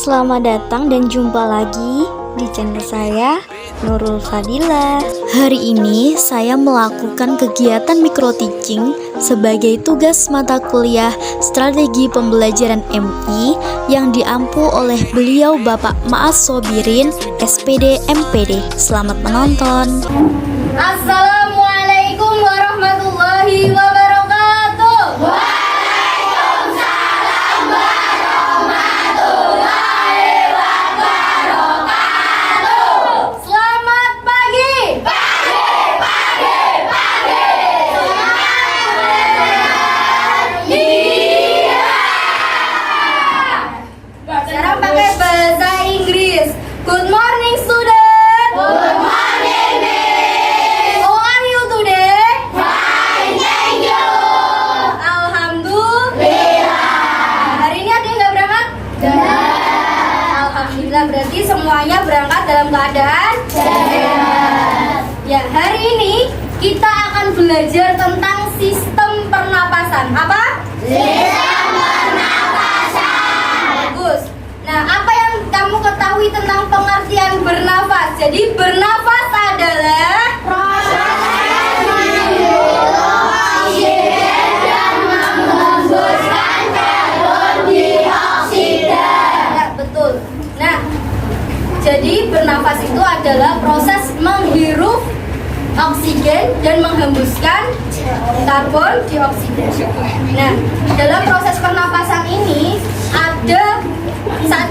Selamat datang dan jumpa lagi di channel saya, Nurul Fadila. Hari ini saya melakukan kegiatan micro teaching sebagai tugas mata kuliah Strategi Pembelajaran MI yang diampu oleh beliau Bapak Maas Sobirin, SPD MPD. Selamat menonton. Assalamualaikum warahmatullahi wabarakatuh. Selamat pagi. Sekarang pakai bahasa Inggris. Good morning student. Good morning miss. How are you today? Fine, thank you. Alhamdulillah. Hari ini ada yang nggak berangkat? Alhamdulillah, berarti semuanya berangkat dalam keadaan sehat. Ya, hari ini kita akan belajar tentang sistem pernapasan. Apa? Sistem pernapasan. Bagus. Nah, apa yang kamu ketahui tentang pengertian bernafas? Jadi bernafas adalah proses menghirup oksigen dan menghembuskan karbon dioksida. Ya, betul. Nah, jadi bernafas itu adalah proses menghirup oksigen dan menghembuskan karbon dioksida. Nah, dalam proses pernapasan ini saat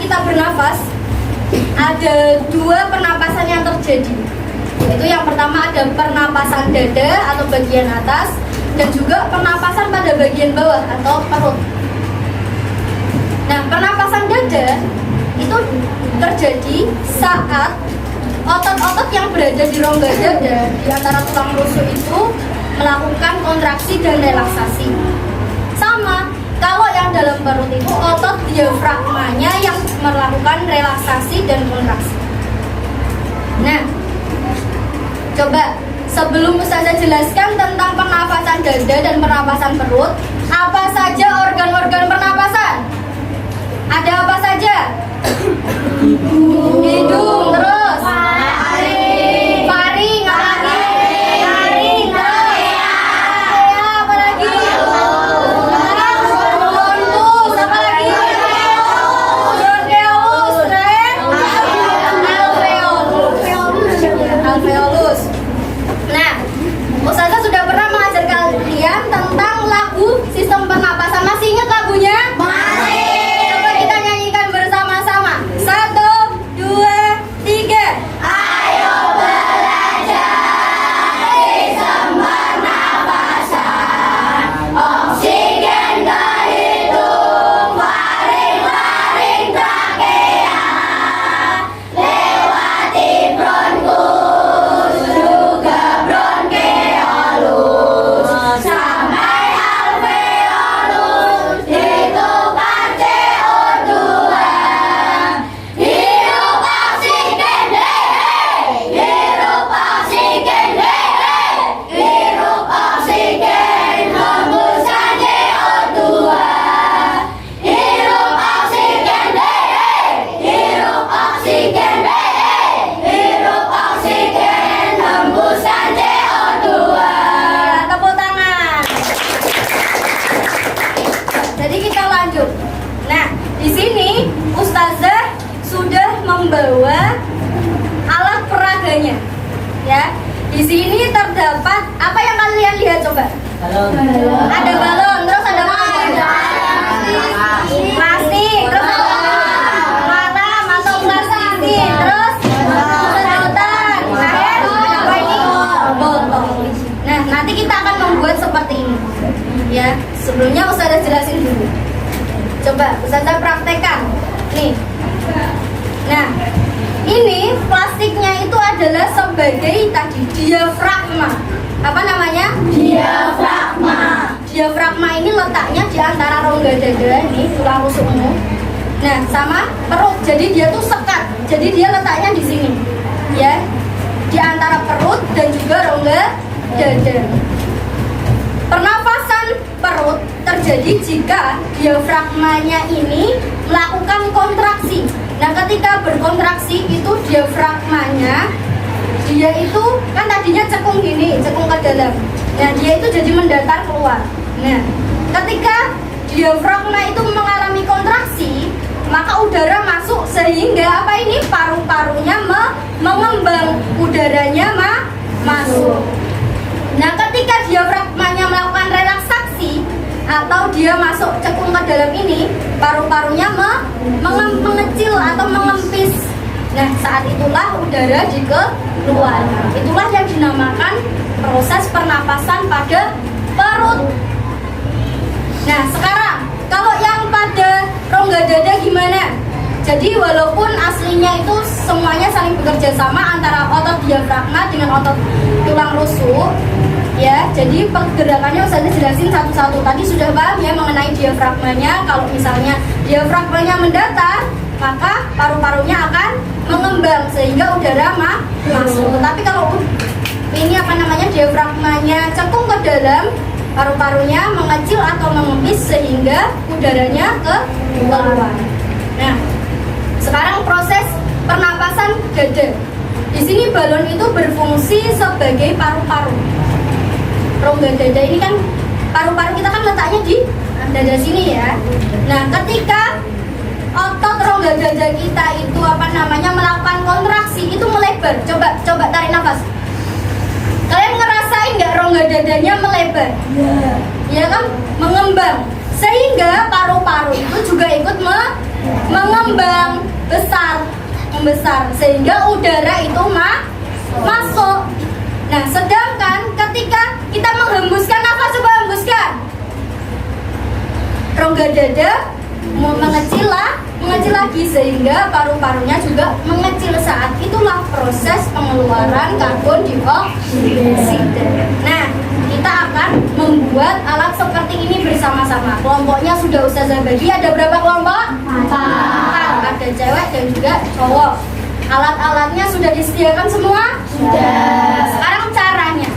kita bernafas ada dua pernapasan yang terjadi. Yaitu yang pertama ada pernapasan dada atau bagian atas dan juga pernapasan pada bagian bawah atau perut. Nah, pernapasan dada itu terjadi saat otot-otot yang berada di rongga dada di antara tulang rusuk itu melakukan kontraksi dan relaksasi. Sama, kalau yang dalam perut itu otot diafragmanya yang melakukan relaksasi dan kontraksi. Nah, coba sebelum Ustazah jelaskan tentang pernapasan dada dan pernapasan perut, apa saja organ-organ pernapasan? Ada apa saja? Hidung, terus faring, apa lagi? Bronkus, apa lagi? Bronkeolus, alveolus. Nah, Ustazah sudah pernah mengajar kalian tentang lagu sistem pernapasan. Masih ingat lagunya? Masih. Coba kita nyanyikan bersama-sama. 1, 2, 3. Ayo belajar sistem pernapasan. Oksigen ke hidung, faring trakea, lewati bronkus, juga bronkeolus, sampai alveolus, ditukar CO2. Hirup oksigen, hirup oksigen, hirup oksigen, hembuskan CO2. Hirup oksigen, hirup oksigen, hirup oksigen, hembuskan CO2. Tepuk tangan. Jadi kita lanjut. Nah, di sini Ustazah sudah membawa alat peraganya. Ya. Di sini terdapat apa yang kalian lihat coba? Balon. Ada balon, terus ada apa? Plastik, terus ada mata plastik, terus sedotan, air, apa ini? Botol. Nah, nanti kita akan membuat seperti ini. Ya, sebelumnya Ustazah jelasin dulu. Coba Ustazah praktekkan. Nih. Nah, ini plastiknya itu adalah sebagai tadi diafragma. Apa namanya? Diafragma. Diafragma ini letaknya di antara rongga dada nih, tulang rusukmu. Nah, sama perut. Jadi dia tuh sekat. Jadi dia letaknya di sini. Ya. Di antara perut dan juga rongga dada. Pernafasan perut terjadi jika diafragmanya ini melakukan kontraksi. Nah, ketika berkontraksi itu diafragmanya, dia itu kan tadinya cekung gini, cekung ke dalam. Nah, dia itu jadi mendatar keluar. Nah, ketika diafragma itu mengalami kontraksi, maka udara masuk sehingga apa ini? Paru-parunya mengembang, udaranya masuk. Nah, ketika diafragmanya melakukan relaksasi atau dia masuk cekung ke dalam ini, paru-parunya mengecil atau mengempis. Nah, saat itulah udara dikeluarkan. Itulah yang dinamakan proses pernapasan pada perut. Nah, sekarang kalau yang pada rongga dada gimana? Jadi walaupun aslinya itu semuanya saling bekerja sama antara otot diafragma dengan otot tulang rusuk, ya. Jadi pergerakannya saya jelasin satu-satu. Tadi sudah paham ya mengenai diafragmanya. Kalau misalnya diafragmanya mendatar, maka paru-parunya akan mengembang sehingga udara masuk. Tapi kalau ini diafragmanya cekung ke dalam, paru-parunya mengecil atau mengempis sehingga udaranya keluar. Nah, sekarang proses pernapasan dada. Di sini balon itu berfungsi sebagai paru-paru. Rongga dada ini kan paru-paru kita kan letaknya di dada sini ya. Nah, ketika otot rongga dada kita itu melakukan kontraksi, itu melebar. Coba tarik nafas. Kalian ngerasain nggak rongga dadanya melebar? Ya kan, mengembang. Sehingga paru-paru itu juga ikut mengembang, membesar, sehingga udara itu masuk. Nah, sedangkan ketika kita menghembuskan nafas, coba hembuskan. Rongga dada mengecil lagi sehingga paru-parunya juga mengecil. Saat itulah proses pengeluaran karbon dioksida. Nah, kita akan membuat alat seperti ini bersama-sama. Kelompoknya sudah Ustazah bagi. Ada berapa kelompok? 4. Ada cewek dan juga cowok. Alat-alatnya sudah disediakan semua? Sudah. Sekarang caranya,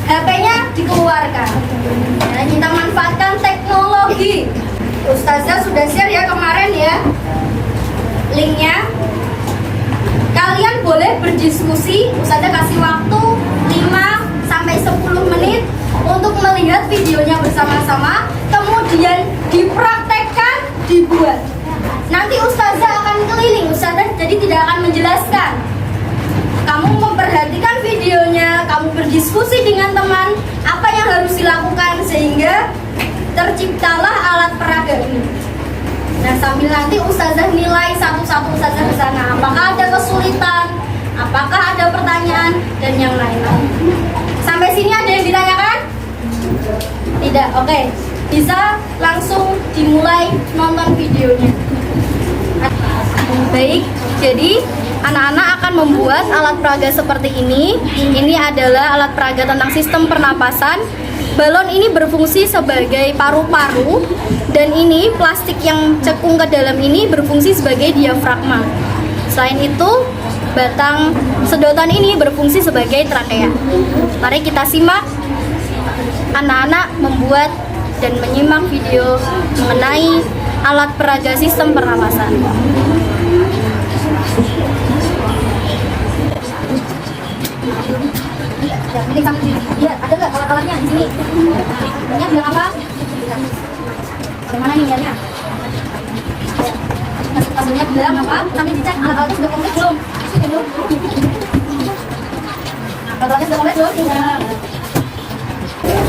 HP-nya dikeluarkan. Nah, kita manfaatkan teknologi. Ustazah sudah share ya kemarin ya linknya. Kalian boleh berdiskusi. Ustazah kasih waktu 5-10 menit untuk melihat videonya bersama-sama, kemudian dipraktekkan, dibuat. Nanti Ustazah akan keliling. Ustazah jadi tidak akan menjelaskan. Kamu memperhatikan videonya, kamu berdiskusi dengan teman apa yang harus dilakukan sehingga terciptalah alat peraga ini. Nah, sambil nanti Ustazah nilai satu-satu Ustazah di sana. Apakah ada kesulitan? Apakah ada pertanyaan dan yang lain-lain? Sampai sini ada yang ditanyakan? Tidak. Oke. Bisa langsung dimulai nonton videonya. Baik, jadi anak-anak akan membuat alat peraga seperti ini. Ini adalah alat peraga tentang sistem pernapasan. Balon ini berfungsi sebagai paru-paru, dan ini plastik yang cekung ke dalam ini berfungsi sebagai diafragma. Selain itu, batang sedotan ini berfungsi sebagai trakea. Mari kita simak anak-anak membuat dan menyimak video mengenai alat peraga sistem pernapasan. Ini sampai lihat ada nggak alat-alatnya di sini? Ini bilang apa? Bagaimana nih lihatnya? Kabelnya bilang apa? Kami dicek alat-alatnya sudah komplit belum? Alat-alatnya sudah komplit belum?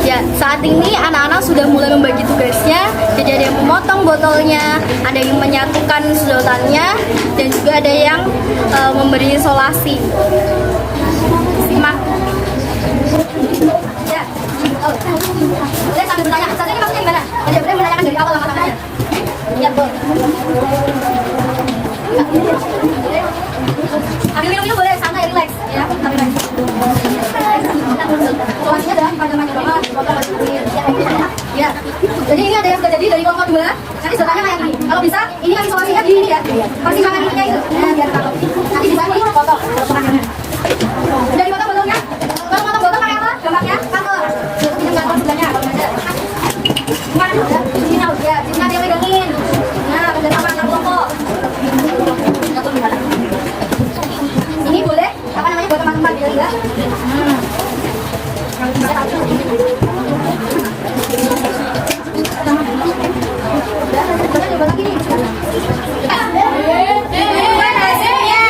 Ya, saat ini anak-anak sudah mulai membagi tugasnya. Jadi ada yang memotong botolnya, ada yang menyatukan sedotannya, dan juga ada yang memberi isolasi. Simak. Ya, saya sambil bertanya, saya ini maksudnya gimana? Jadi boleh menanyakan dari awal langkah-langkahnya. Ya, betul. Ambil minum-minum boleh, santai, relax. Ya, sambil relax. Soalnya adalah pada macam-macam. Ya, jadi ini ada yang sudah jadi dari kelompok 2. Nanti sedotannya kayak gini. Kalau bisa, ini kan isolasinya di ini ya. Persimpangan ininya itu. Nah, biar cakep. Nanti bisa nih foto. Udah dipotong botolnya? Kalau potong botol pakai apa? Gambarnya? Kantor. Pinjam kantor sebelahnya kalau nggak ada. Gimana? Sini ya, sini ada yang megangin. Nah, kerja sama Bukan hasilnya.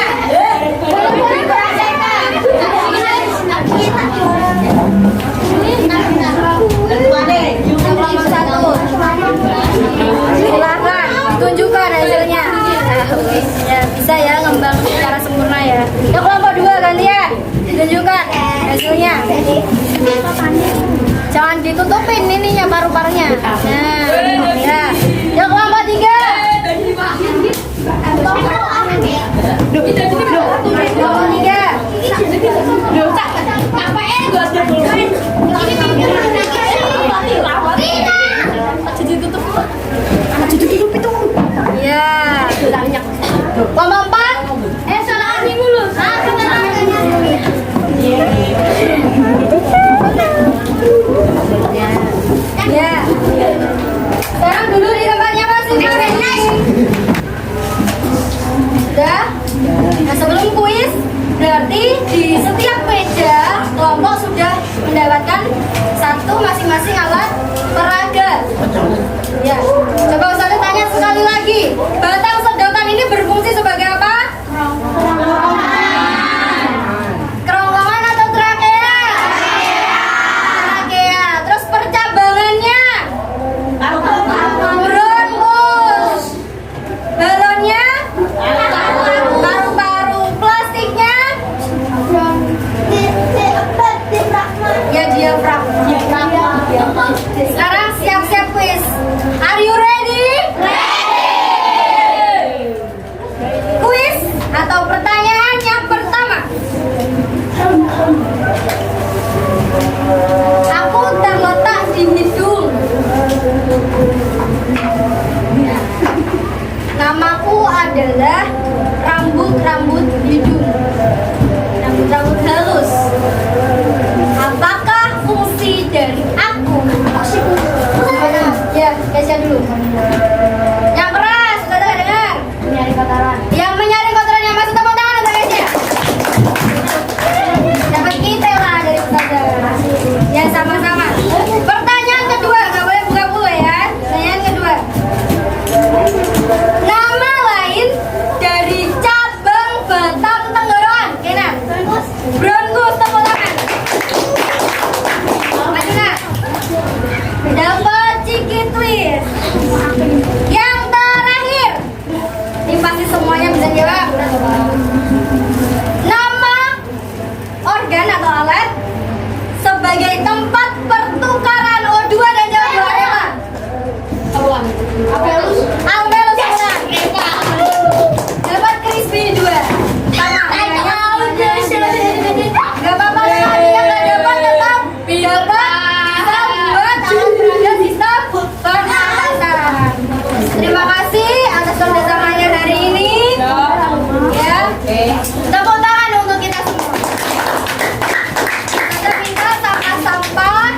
Kelompok satu. Silakan tunjukkan hasilnya. Ya, bisa ya ngembang secara sempurna ya. Yang kelompok dua gantian. Tunjukkan hasilnya. Jangan ditutupin ininya paru-parunya. Nah, ya. Yang kelompok tiga. Kelompok tiga. Ya. Kelompok empat. Salah ini dulu. Ya. Sekarang duduk di tempatnya masing-masing. Sudah? Nah, sebelum kuis, berarti di setiap meja kelompok sudah mendapatkan satu masing-masing alat peraga. Ya. Coba Ustazah tanya sekali lagi. Batang sedotan ini berfungsi sebagai apa? Kerongkongan atau trakea? Trakea. Terus percabangannya? Bronkus. Balonnya? Paru-paru. Plastiknya? Ya, diafragma. Sekarang siap-siap kuis. Are you ready? Kuis atau pertanyaan yang pertama. Aku terletak di hidung. Namaku adalah rambut-rambut hidung. Rambut-rambut halus. Apakah fungsi dari aku? Ya, Kesia dulu. Yang keras, sudah dengar? Menyaring kotoran. Yang menyaring kotoran yang masuk tepuk tangan untuk Kesia. Dapat kita lah dari Ustazah. Ya, sama-sama. Pertanyaan kedua, nggak boleh buka-buka ya. Pertanyaan kedua. Nama lain dari cabang batang tenggorokan. Kenan. Bronkus, tepuk tangan. Majuna. Dapat ciki twist. Yang terakhir. Ini pasti semuanya bisa jawab. Nama organ atau alat sebagai tempat pertukaran O2 dan CO2 apa? Alveolus. Alveolus benar. Dapat crispy 2. Sama. Gak apa-apa sekali yang gak dapat tetap dapat buat alat peraga sistem pernafasan. Terima kasih atas kerjasamanya hari ini. Ya. Tepuk tangan untuk kita semua. Kita minta sampah-sampah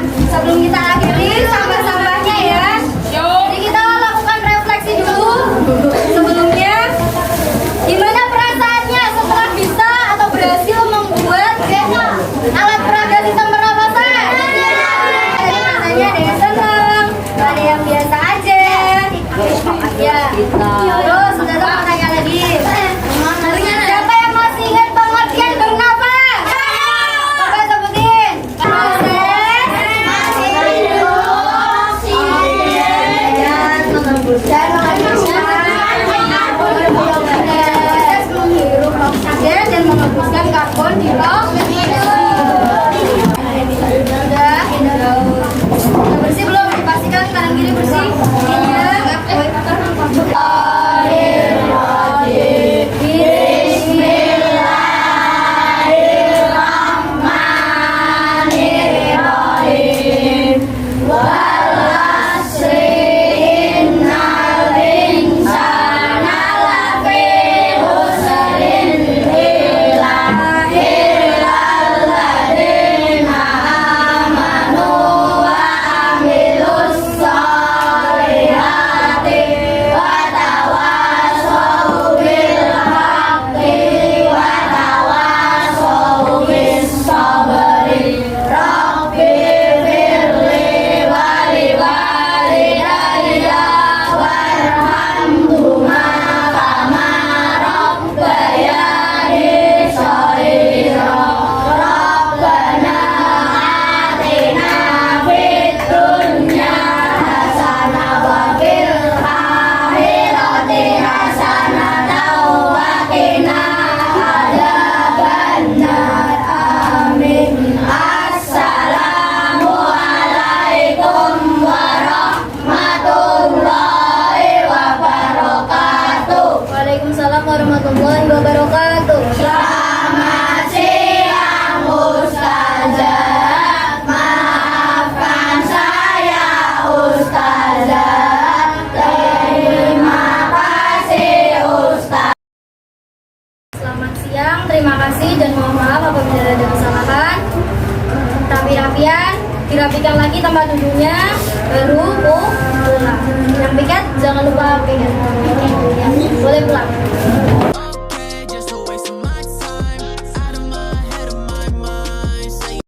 dirapikan lagi tempat duduknya, baru pulang. Yang piket jangan lupa pegang. Boleh pulang.